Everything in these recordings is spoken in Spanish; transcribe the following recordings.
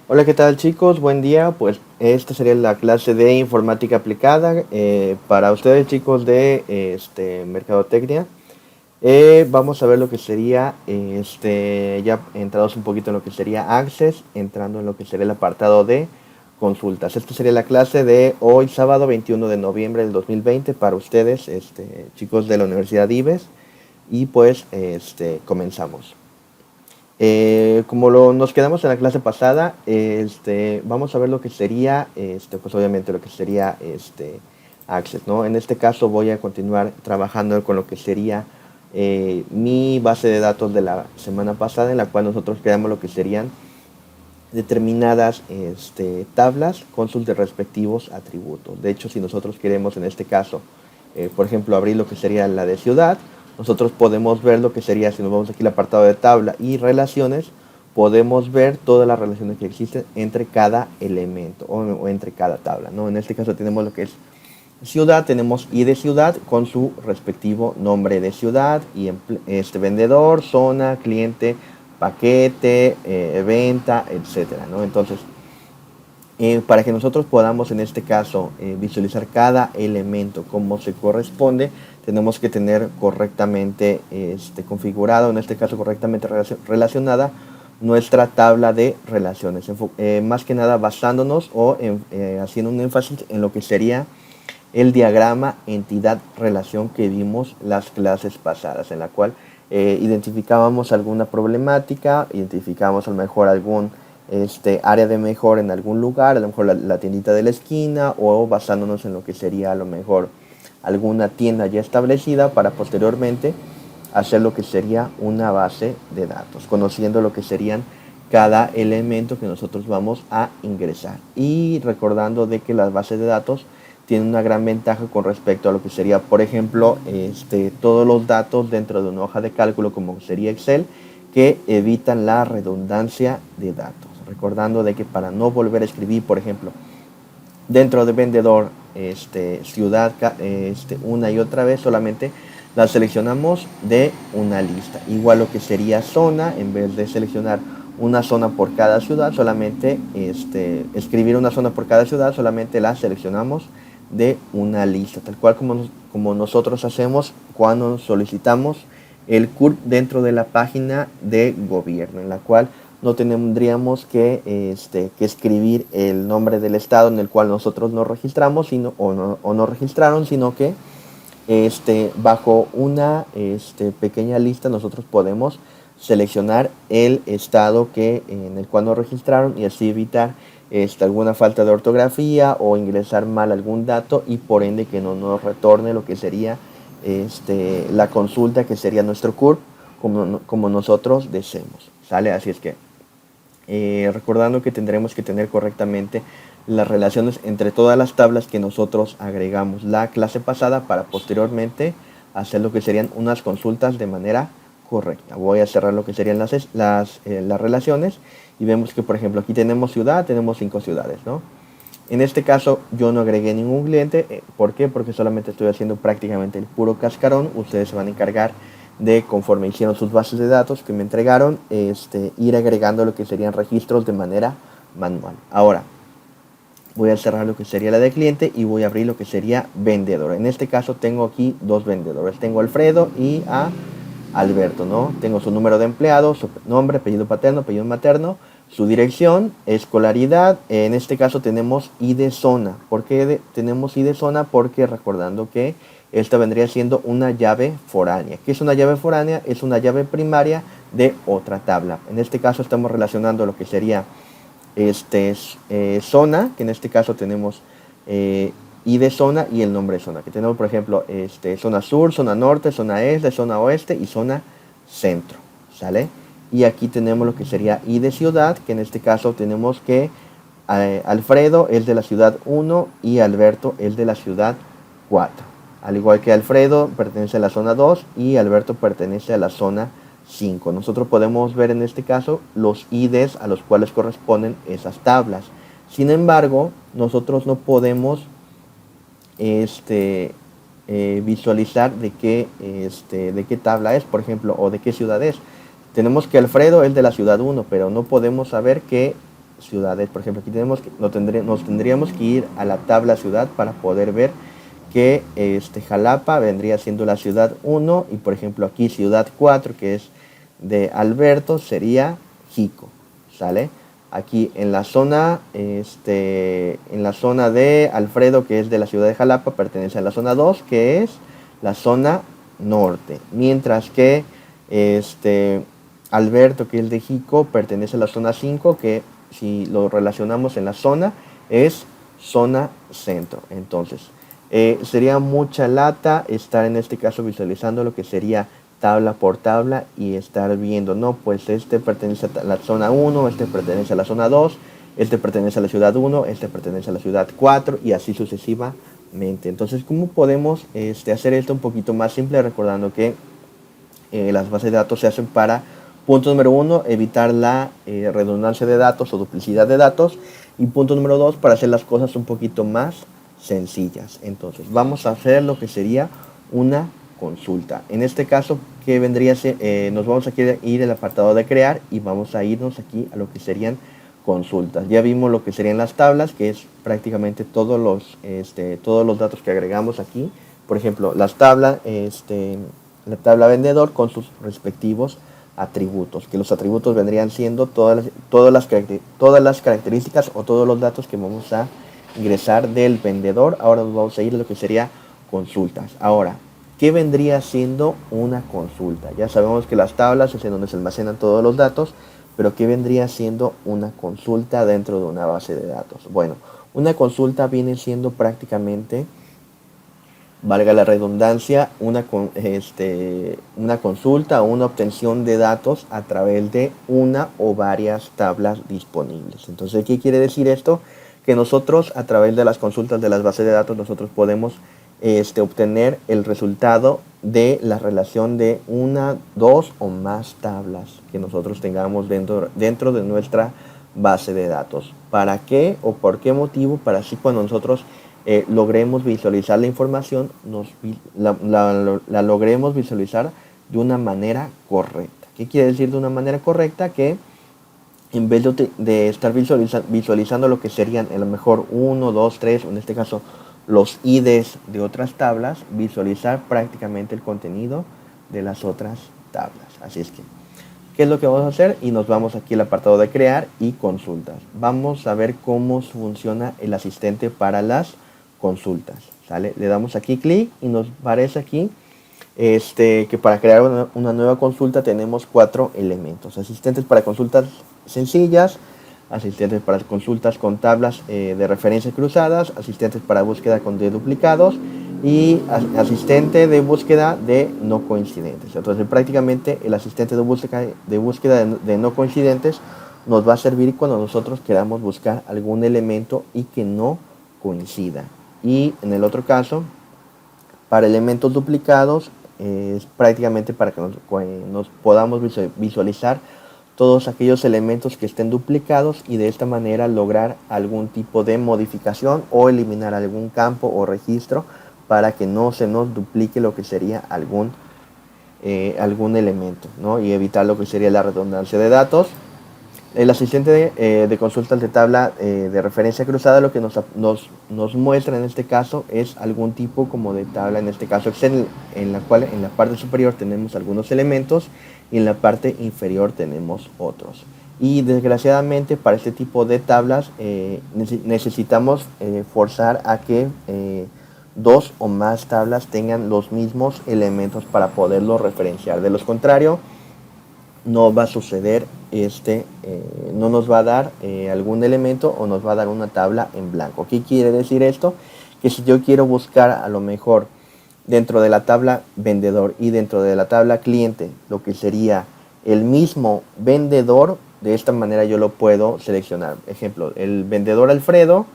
Hola, ¿qué tal chicos? Buen día. Pues esta sería la clase de informática aplicada para ustedes chicos de mercadotecnia. Vamos a ver lo que sería, ya entrados un poquito en lo que sería Access, entrando en lo que sería el apartado de consultas. Esta sería la clase de hoy, sábado 21 de noviembre del 2020 para ustedes, chicos de la Universidad IBES. Y pues, comenzamos. Nos quedamos en la clase pasada, vamos a ver lo que sería, pues obviamente lo que sería Access, ¿no? En este caso voy a continuar trabajando con lo que sería mi base de datos de la semana pasada, en la cual nosotros creamos lo que serían determinadas tablas con sus respectivos atributos. De hecho, si nosotros queremos en este caso, por ejemplo, abrir lo que sería la de ciudad, nosotros podemos ver lo que sería, si nos vamos aquí al apartado de tabla y relaciones, podemos ver todas las relaciones que existen entre cada elemento o entre cada tabla, ¿no? En este caso tenemos lo que es ciudad, tenemos I de ciudad con su respectivo nombre de ciudad y vendedor, zona, cliente, paquete, venta, etcétera, ¿no? Entonces, para que nosotros podamos en este caso visualizar cada elemento como se corresponde, tenemos que tener correctamente configurado, en este caso correctamente relacionada nuestra tabla de relaciones, más que nada basándonos o haciendo un énfasis en lo que sería el diagrama entidad-relación que vimos las clases pasadas, en la cual identificábamos alguna problemática, identificábamos a lo mejor algún área de mejor en algún lugar, a lo mejor la tiendita de la esquina, o basándonos en lo que sería a lo mejor alguna tienda ya establecida para posteriormente hacer lo que sería una base de datos, conociendo lo que serían cada elemento que nosotros vamos a ingresar y recordando de que las bases de datos tienen una gran ventaja con respecto a lo que sería, por ejemplo, todos los datos dentro de una hoja de cálculo como sería Excel, que evitan la redundancia de datos. Recordando de que para no volver a escribir, por ejemplo, dentro de vendedor, ciudad, una y otra vez, solamente la seleccionamos de una lista. Igual lo que sería zona, en vez de seleccionar una zona por cada ciudad, solamente escribir una zona por cada ciudad, solamente la seleccionamos de una lista, tal cual como nosotros hacemos cuando solicitamos el CURP dentro de la página de gobierno, en la cual no tendríamos que escribir el nombre del estado en el cual nosotros nos registramos o no registraron, sino que bajo una pequeña lista nosotros podemos seleccionar el estado en el cual nos registraron y así evitar alguna falta de ortografía o ingresar mal algún dato y por ende que no nos retorne lo que sería la consulta, que sería nuestro CURP, como nosotros deseemos. ¿Sale? Así es que recordando que tendremos que tener correctamente las relaciones entre todas las tablas que nosotros agregamos la clase pasada para posteriormente hacer lo que serían unas consultas de manera correcta. Voy a cerrar lo que serían las relaciones y vemos que, por ejemplo, aquí tenemos ciudad, tenemos 5 ciudades, ¿no? En este caso yo no agregué ningún cliente. ¿Por qué? Porque solamente estoy haciendo prácticamente el puro cascarón. Ustedes se van a encargar de, conforme hicieron sus bases de datos que me entregaron, ir agregando lo que serían registros de manera manual. Ahora voy a cerrar lo que sería la de cliente y voy a abrir lo que sería vendedor. En este caso tengo aquí dos vendedores. Tengo a Alfredo y a Alberto, ¿no? Tengo su número de empleado, su nombre, apellido paterno, apellido materno, su dirección, escolaridad. En este caso tenemos ID zona. ¿Por qué tenemos ID zona? Porque recordando que esta vendría siendo una llave foránea. ¿Qué es una llave foránea? Es una llave primaria de otra tabla. En este caso estamos relacionando lo que sería zona, que en este caso tenemos ID zona y el nombre de zona. Que tenemos, por ejemplo, zona sur, zona norte, zona este, zona oeste y zona centro. ¿Sale? Y aquí tenemos lo que sería ID ciudad, que en este caso tenemos que Alfredo es de la ciudad 1 y Alberto es de la ciudad 4. Al igual que Alfredo pertenece a la zona 2 y Alberto pertenece a la zona 5. Nosotros podemos ver en este caso los IDs a los cuales corresponden esas tablas. Sin embargo, nosotros no podemos visualizar de qué tabla es, por ejemplo, o de qué ciudad es. Tenemos que Alfredo es de la ciudad 1, pero no podemos saber qué ciudades. Por ejemplo, aquí nos tendríamos que ir a la tabla ciudad para poder ver que Jalapa vendría siendo la ciudad 1 y por ejemplo aquí ciudad 4 que es de Alberto sería Jico, ¿sale? Aquí en la zona de Alfredo, que es de la ciudad de Jalapa, pertenece a la zona 2, que es la zona norte. Mientras que Alberto, que es de Jico, pertenece a la zona 5, que si lo relacionamos en la zona, es zona centro. Entonces, sería mucha lata estar en este caso visualizando lo que sería tabla por tabla y estar viendo, no, pues este pertenece a la zona 1, este pertenece a la zona 2, este pertenece a la ciudad 1, este pertenece a la ciudad 4 y así sucesivamente. Entonces, ¿cómo podemos hacer esto un poquito más simple? Recordando que las bases de datos se hacen para, punto número 1, evitar la redundancia de datos o duplicidad de datos, y punto número 2, para hacer las cosas un poquito más sencillas. Entonces, vamos a hacer lo que sería una consulta. En este caso, ¿qué vendría a ser? Nos vamos a ir al apartado de crear y vamos a irnos aquí a lo que serían consultas. Ya vimos lo que serían las tablas, que es prácticamente todos los datos que agregamos aquí. Por ejemplo, la tabla vendedor con sus respectivos atributos, que los atributos vendrían siendo todas las características o todos los datos que vamos a ingresar del vendedor. Ahora nos vamos a ir a lo que sería consultas. Ahora, ¿qué vendría siendo una consulta? Ya sabemos que las tablas es en donde se almacenan todos los datos, pero ¿qué vendría siendo una consulta dentro de una base de datos? Bueno, una consulta viene siendo prácticamente, valga la redundancia, una consulta o una obtención de datos a través de una o varias tablas disponibles. Entonces, ¿qué quiere decir esto? Que nosotros a través de las consultas de las bases de datos nosotros podemos obtener el resultado de la relación de una, dos o más tablas que nosotros tengamos dentro de nuestra base de datos. ¿Para qué o por qué motivo? Para así cuando nosotros logremos visualizar la información, la logremos visualizar de una manera correcta. ¿Qué quiere decir de una manera correcta? Que en vez de estar visualizando lo que serían a lo mejor 1, 2, 3, en este caso los IDs de otras tablas, visualizar prácticamente el contenido de las otras tablas. Así es que, ¿qué es lo que vamos a hacer? Y nos vamos aquí al apartado de crear y consultas. Vamos a ver cómo funciona el asistente para las consultas. ¿Sale? Le damos aquí clic y nos aparece aquí que para crear una nueva consulta tenemos 4 elementos. Asistentes para consultas sencillas, asistentes para consultas con tablas de referencia cruzadas, asistentes para búsqueda de duplicados y asistente de búsqueda de no coincidentes. Entonces prácticamente el asistente de búsqueda de no coincidentes nos va a servir cuando nosotros queramos buscar algún elemento y que no coincida. Y en el otro caso, para elementos duplicados, es prácticamente para que nos podamos visualizar todos aquellos elementos que estén duplicados y de esta manera lograr algún tipo de modificación o eliminar algún campo o registro para que no se nos duplique lo que sería algún elemento, ¿no? Y evitar lo que sería la redundancia de datos. El asistente de consultas de tabla de referencia cruzada lo que nos muestra en este caso es algún tipo como de tabla, en este caso Excel, en la cual en la parte superior tenemos algunos elementos y en la parte inferior tenemos otros. Y desgraciadamente para este tipo de tablas necesitamos forzar a que dos o más tablas tengan los mismos elementos para poderlo referenciar. De lo contrario, no va a suceder, no nos va a dar algún elemento o nos va a dar una tabla en blanco. ¿Qué quiere decir esto? Que si yo quiero buscar a lo mejor dentro de la tabla vendedor y dentro de la tabla cliente lo que sería el mismo vendedor, de esta manera yo lo puedo seleccionar. Ejemplo, el vendedor Alfredo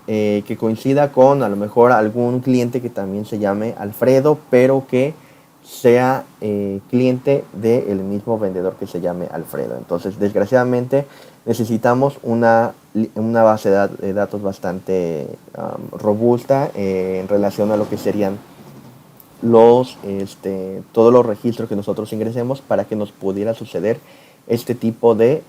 que coincida con a lo mejor algún cliente que también se llame Alfredo, pero que sea cliente del mismo vendedor que se llame Alfredo. Entonces, desgraciadamente, necesitamos una base de datos bastante robusta en relación a lo que serían todos los registros que nosotros ingresemos para que nos pudiera suceder este tipo de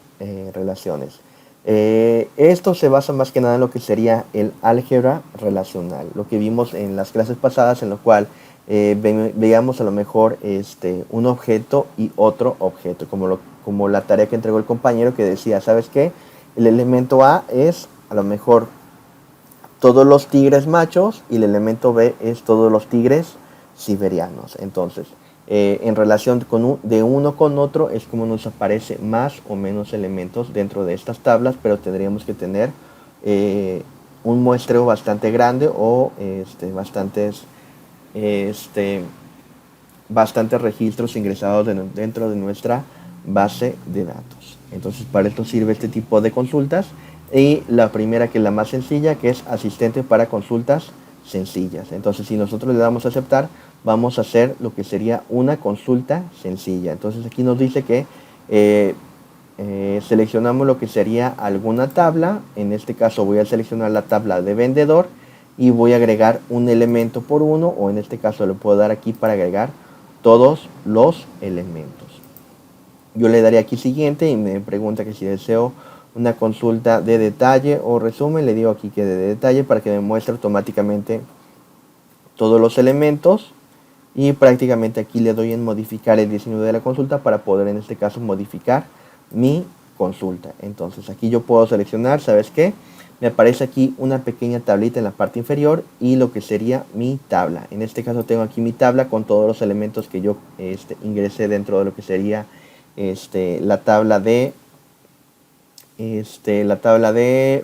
relaciones. Esto se basa más que nada en lo que sería el álgebra relacional, lo que vimos en las clases pasadas, en lo cual veíamos a lo mejor un objeto y otro objeto, como la tarea que entregó el compañero que decía, ¿sabes qué? El elemento A es a lo mejor todos los tigres machos y el elemento B es todos los tigres siberianos. Entonces, en relación de uno con otro es como nos aparece más o menos elementos dentro de estas tablas, pero tendríamos que tener un muestreo bastante grande o este, bastantes registros ingresados dentro de nuestra base de datos. Entonces, para esto sirve este tipo de consultas. Y la primera, que es la más sencilla, que es asistente para consultas sencillas. Entonces, si nosotros le damos a aceptar, vamos a hacer lo que sería una consulta sencilla. Entonces, aquí nos dice que seleccionamos lo que sería alguna tabla. En este caso voy a seleccionar la tabla de vendedor y voy a agregar un elemento por uno, o en este caso le puedo dar aquí para agregar todos los elementos. Yo le daré aquí siguiente y me pregunta que si deseo una consulta de detalle o resumen. Le digo aquí que de detalle para que me muestre automáticamente todos los elementos, y prácticamente aquí le doy en modificar el diseño de la consulta para poder en este caso modificar mi consulta. Entonces aquí yo puedo seleccionar, ¿sabes qué? Me aparece aquí una pequeña tablita en la parte inferior y lo que sería mi tabla. En este caso tengo aquí mi tabla con todos los elementos que yo ingresé dentro de lo que sería la tabla de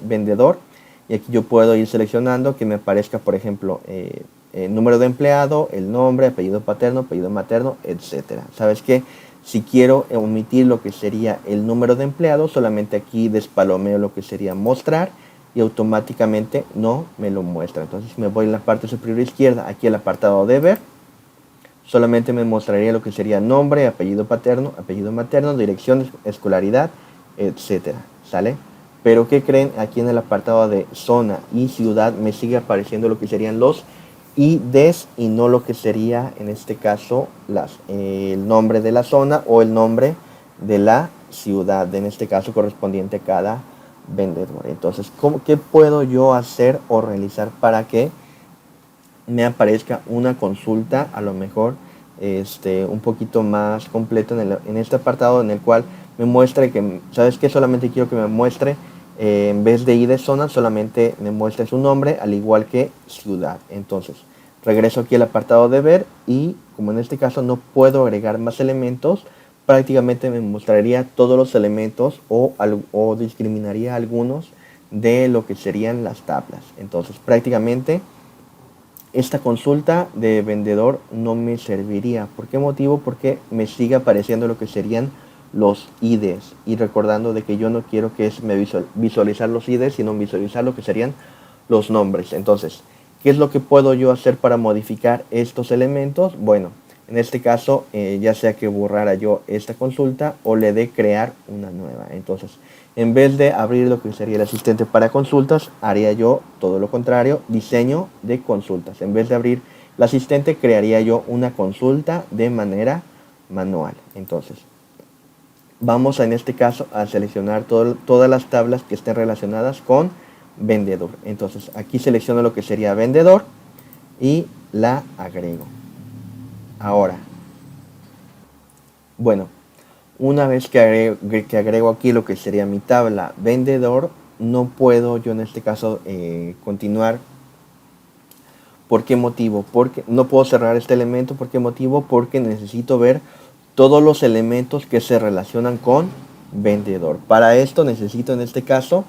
vendedor. Y aquí yo puedo ir seleccionando que me aparezca, por ejemplo, el número de empleado, el nombre, apellido paterno, apellido materno, etcétera. ¿Sabes qué? Si quiero omitir lo que sería el número de empleado, solamente aquí despalomeo lo que sería mostrar y automáticamente no me lo muestra. Entonces me voy en la parte superior izquierda, aquí al apartado de ver, solamente me mostraría lo que sería nombre, apellido paterno, apellido materno, dirección, escolaridad, etcétera. ¿Sale? Pero ¿qué creen? Aquí en el apartado de zona y ciudad me sigue apareciendo lo que serían los IDs y no lo que sería en este caso el nombre de la zona o el nombre de la ciudad, en este caso correspondiente a cada vendedor. Entonces, ¿qué puedo yo hacer o realizar para que me aparezca una consulta a lo mejor un poquito más completo en este apartado, en el cual me muestre que, ¿sabes qué? Solamente quiero que me muestre, en vez de ID de zona, solamente me muestre su nombre, al igual que ciudad. Entonces, regreso aquí al apartado de ver y como en este caso no puedo agregar más elementos, prácticamente me mostraría todos los elementos o discriminaría algunos de lo que serían las tablas. Entonces, prácticamente esta consulta de vendedor no me serviría. ¿Por qué motivo? Porque me sigue apareciendo lo que serían los IDs. Y recordando de que yo no quiero que es visualizar los IDs, sino visualizar lo que serían los nombres. Entonces, ¿qué es lo que puedo yo hacer para modificar estos elementos? Bueno, en este caso, ya sea que borrara yo esta consulta o le dé crear una nueva. Entonces, en vez de abrir lo que sería el asistente para consultas, haría yo todo lo contrario, diseño de consultas. En vez de abrir el asistente, crearía yo una consulta de manera manual. Entonces, vamos en este caso a seleccionar todas las tablas que estén relacionadas con vendedor. Entonces, aquí selecciono lo que sería vendedor y la agrego. Ahora, bueno, una vez que agrego aquí lo que sería mi tabla vendedor, no puedo yo en este caso continuar. ¿Por qué motivo? Porque no puedo cerrar este elemento. ¿Por qué motivo? Porque necesito ver todos los elementos que se relacionan con vendedor. Para esto necesito en este caso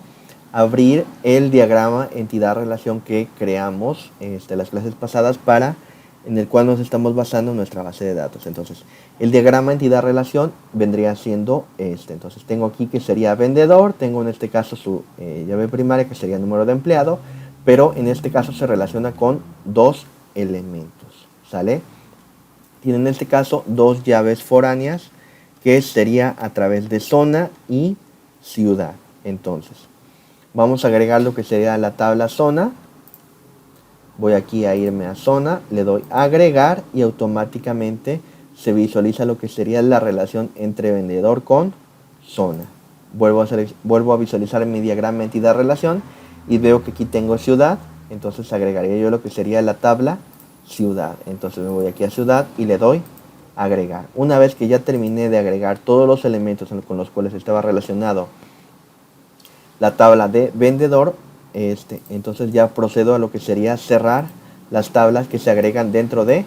abrir el diagrama entidad-relación que creamos las clases pasadas, en el cual nos estamos basando en nuestra base de datos. Entonces, el diagrama entidad-relación vendría siendo este. Entonces, tengo aquí que sería vendedor, tengo en este caso su llave primaria que sería número de empleado, pero en este caso se relaciona con dos elementos, ¿sale? Tiene en este caso dos llaves foráneas, que sería a través de zona y ciudad. Entonces, vamos a agregar lo que sería la tabla zona. Voy aquí a irme a zona, le doy a agregar y automáticamente se visualiza lo que sería la relación entre vendedor con zona. vuelvo a visualizar mi diagrama entidad relación y veo que aquí tengo ciudad, entonces agregaría yo lo que sería la tabla ciudad. Entonces me voy aquí a ciudad y le doy agregar. Una vez que ya terminé de agregar todos los elementos con los cuales estaba relacionado la tabla de vendedor, entonces ya procedo a lo que sería cerrar las tablas que se agregan dentro de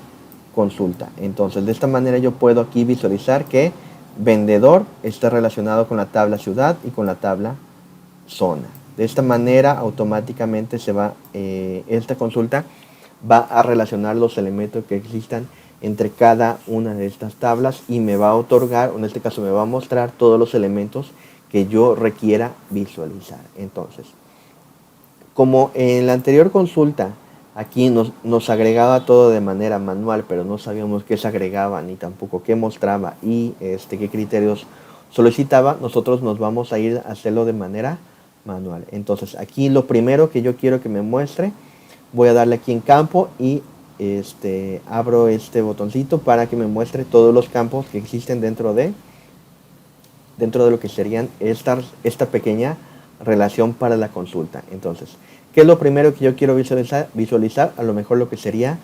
consulta. Entonces de esta manera yo puedo aquí visualizar que vendedor está relacionado con la tabla ciudad y con la tabla zona. De esta manera automáticamente esta consulta va a relacionar los elementos que existan entre cada una de estas tablas y me va a otorgar, o en este caso me va a mostrar todos los elementos que yo requiera visualizar. Entonces, como en la anterior consulta aquí nos agregaba todo de manera manual, pero no sabíamos qué se agregaba ni tampoco qué mostraba y qué criterios solicitaba, nosotros nos vamos a ir a hacerlo de manera manual. Entonces aquí lo primero que yo quiero que me muestre, voy a darle aquí en campo y abro este botoncito para que me muestre todos los campos que existen dentro de lo que serían esta pequeña relación para la consulta. Entonces, ¿qué es lo primero que yo quiero visualizar? A lo mejor lo que sería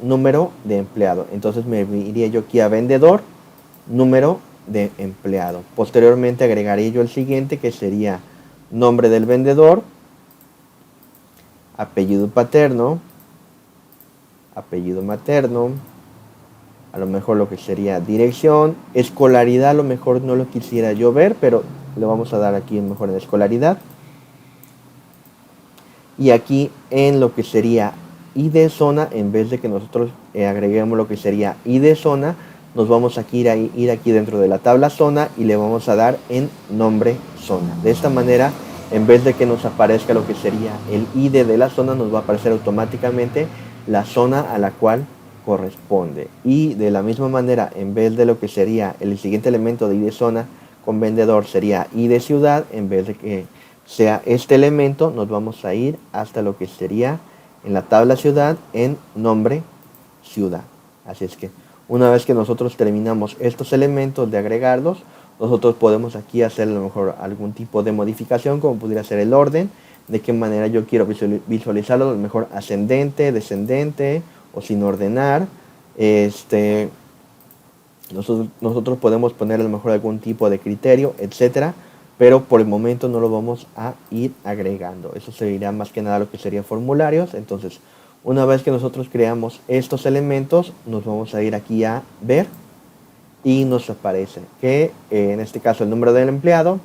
número de empleado. Entonces me iría yo aquí a vendedor, número de empleado. Posteriormente agregaría yo el siguiente, que sería nombre del vendedor, apellido paterno, apellido materno, a lo mejor lo que sería dirección, escolaridad, a lo mejor no lo quisiera yo ver, pero le vamos a dar aquí mejor en escolaridad. Y aquí en lo que sería ID zona, en vez de que nosotros agreguemos lo que sería ID zona, nos vamos a ir aquí dentro de la tabla zona y le vamos a dar en nombre zona. De esta manera, en vez de que nos aparezca lo que sería el ID de la zona, nos va a aparecer automáticamente la zona a la cual corresponde. Y de la misma manera, en vez de lo que sería el siguiente elemento de ID zona con vendedor sería ID ciudad, en vez de que sea este elemento, nos vamos a ir hasta lo que sería en la tabla ciudad en nombre ciudad. Así es que una vez que nosotros terminamos estos elementos de agregarlos, nosotros podemos aquí hacer a lo mejor algún tipo de modificación, como pudiera ser el orden, de qué manera yo quiero visualizarlo, a lo mejor ascendente, descendente o sin ordenar. Nosotros podemos poner a lo mejor algún tipo de criterio, etcétera, pero por el momento no lo vamos a ir agregando. Eso sería más que nada lo que sería formularios. Entonces, una vez que nosotros creamos estos elementos, nos vamos a ir aquí a ver y nos aparece que en este caso el número del empleado,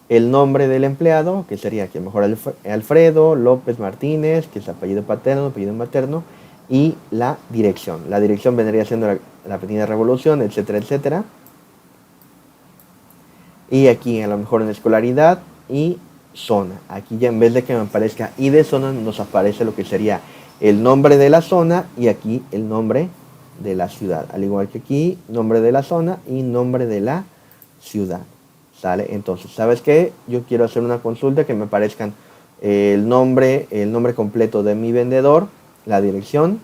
el nombre del empleado, que sería aquí a lo mejor Alfredo López Martínez, que es apellido paterno, apellido materno, y la dirección. La dirección vendría siendo la Avenida Revolución, etcétera, etcétera. Y aquí a lo mejor en escolaridad y zona. Aquí ya en vez de que me aparezca y de zona, nos aparece lo que sería el nombre de la zona y aquí el nombre de la ciudad. Al igual que aquí, nombre de la zona y nombre de la ciudad. ¿Sale? Entonces, ¿sabes qué? Yo quiero hacer una consulta que me aparezcan el nombre completo de mi vendedor, la dirección,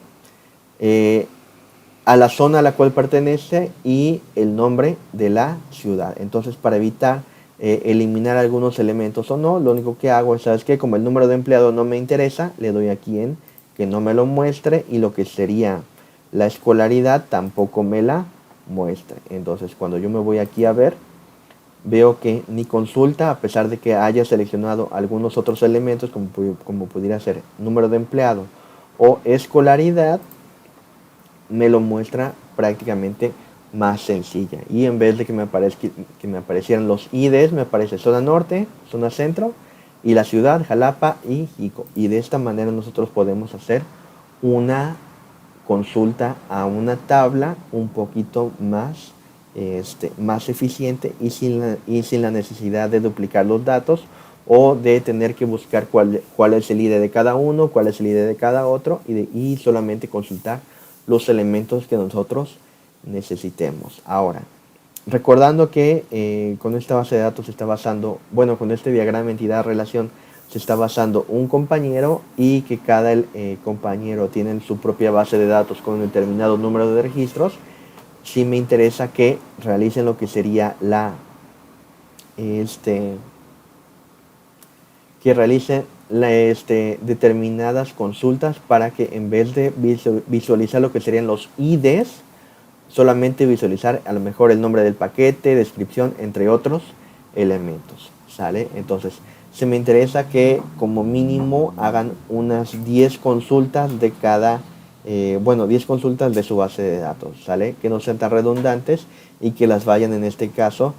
a la zona a la cual pertenece y el nombre de la ciudad. Entonces, para evitar eliminar algunos elementos o no, lo único que hago es, ¿sabes qué? Como el número de empleado no me interesa, le doy aquí en que no me lo muestre y lo que sería la escolaridad tampoco me la muestre. Entonces, cuando yo me voy aquí a ver, veo que mi consulta, a pesar de que haya seleccionado algunos otros elementos, como pudiera ser número de empleado o escolaridad, me lo muestra prácticamente más sencilla. Y en vez de que me aparecieran los IDs, me aparece zona norte, zona centro y la ciudad, Jalapa y Jico. Y de esta manera nosotros podemos hacer una consulta a una tabla un poquito más más eficiente y sin la necesidad de duplicar los datos o de tener que buscar cuál es el ID de cada uno, cuál es el ID de cada otro y solamente consultar los elementos que nosotros necesitemos. Ahora, recordando que con esta base de datos se está basando, bueno, con este diagrama entidad-relación se está basando un compañero y que cada compañero tiene su propia base de datos con un determinado número de registros, sí me interesa que realicen lo que sería la este, que realicen determinadas consultas para que en vez de visualizar lo que serían los IDs, solamente visualizar a lo mejor el nombre del paquete, descripción, entre otros elementos, ¿sale? Entonces, se me interesa que como mínimo hagan unas 10 consultas de cada, 10 consultas de su base de datos, ¿sale? Que no sean tan redundantes y que las vayan en este caso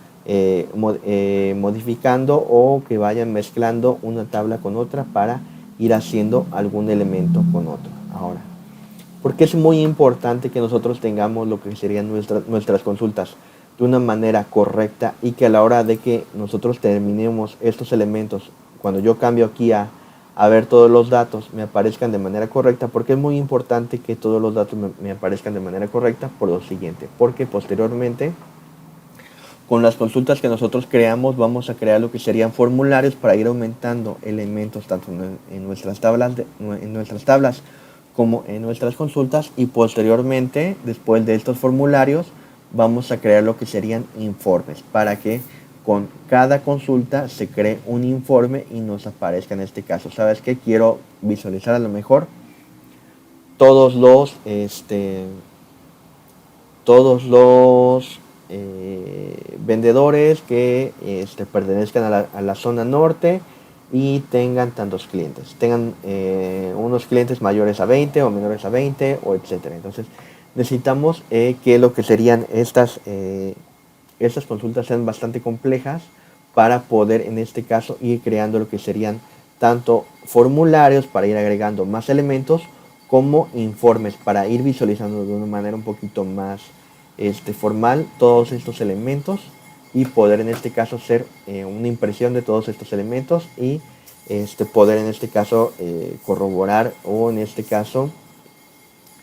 modificando o que vayan mezclando una tabla con otra para ir haciendo algún elemento con otro. Ahora, porque es muy importante que nosotros tengamos lo que serían nuestras consultas de una manera correcta y que a la hora de que nosotros terminemos estos elementos, cuando yo cambio aquí a ver todos los datos, me aparezcan de manera correcta, porque es muy importante que todos los datos me aparezcan de manera correcta por lo siguiente, porque posteriormente con las consultas que nosotros creamos vamos a crear lo que serían formularios para ir aumentando elementos tanto en nuestras tablas como en nuestras consultas, y posteriormente, después de estos formularios, vamos a crear lo que serían informes para que con cada consulta se cree un informe y nos aparezca en este caso. ¿Sabes qué? Quiero visualizar a lo mejor todos los vendedores que pertenezcan a la zona norte y tengan tantos clientes, tengan unos clientes mayores a 20 o menores a 20 o etcétera. Entonces necesitamos que lo que serían estas consultas sean bastante complejas para poder en este caso ir creando lo que serían tanto formularios para ir agregando más elementos como informes para ir visualizando de una manera un poquito más formal todos estos elementos y poder en este caso hacer una impresión de todos estos elementos y poder en este caso corroborar o en este caso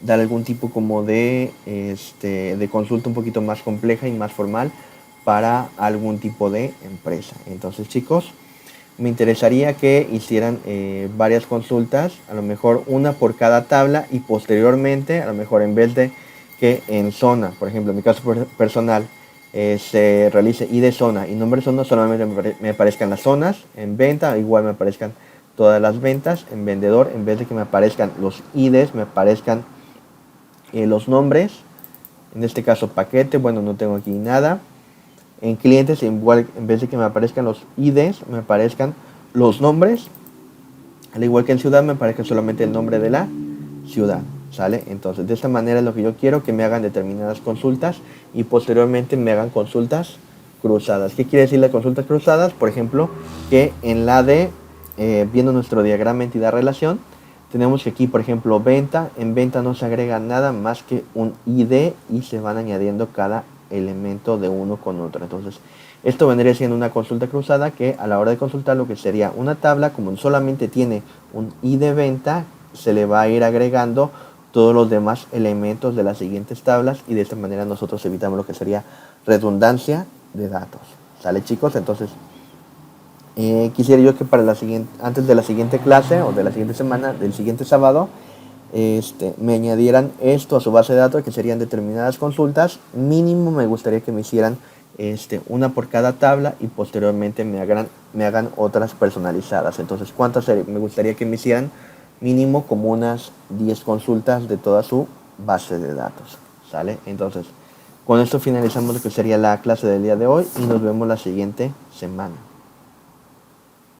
dar algún tipo como de consulta un poquito más compleja y más formal para algún tipo de empresa. Entonces, chicos, me interesaría que hicieran varias consultas, a lo mejor una por cada tabla, y posteriormente, a lo mejor en vez de que en zona, por ejemplo, en mi caso personal, se realice ID zona y nombre zona, solamente me aparezcan las zonas. En venta, igual me aparezcan todas las ventas. En vendedor, en vez de que me aparezcan los IDs, me aparezcan los nombres. En este caso, paquete, bueno, no tengo aquí nada. En clientes, igual, en vez de que me aparezcan los IDs, me aparezcan los nombres. Al igual que en ciudad, me aparezca solamente el nombre de la ciudad, ¿sale? Entonces, de esta manera es lo que yo quiero, que me hagan determinadas consultas y posteriormente me hagan consultas cruzadas. ¿Qué quiere decir las consultas cruzadas? Por ejemplo, que en la de, viendo nuestro diagrama entidad-relación, tenemos que aquí, por ejemplo, venta. En venta no se agrega nada más que un ID y se van añadiendo cada elemento de uno con otro. Entonces, esto vendría siendo una consulta cruzada, que a la hora de consultar lo que sería una tabla, como solamente tiene un ID venta, se le va a ir agregando todos los demás elementos de las siguientes tablas y de esta manera nosotros evitamos lo que sería redundancia de datos. ¿Sale, chicos? Entonces, quisiera yo que para antes de la siguiente clase o de la siguiente semana, del siguiente sábado, me añadieran esto a su base de datos, que serían determinadas consultas. Mínimo me gustaría que me hicieran una por cada tabla y posteriormente me hagan otras personalizadas. Entonces, ¿cuántas me gustaría que me hicieran? Mínimo como unas 10 consultas de toda su base de datos. ¿Sale? Entonces, con esto finalizamos lo que sería la clase del día de hoy y nos vemos la siguiente semana.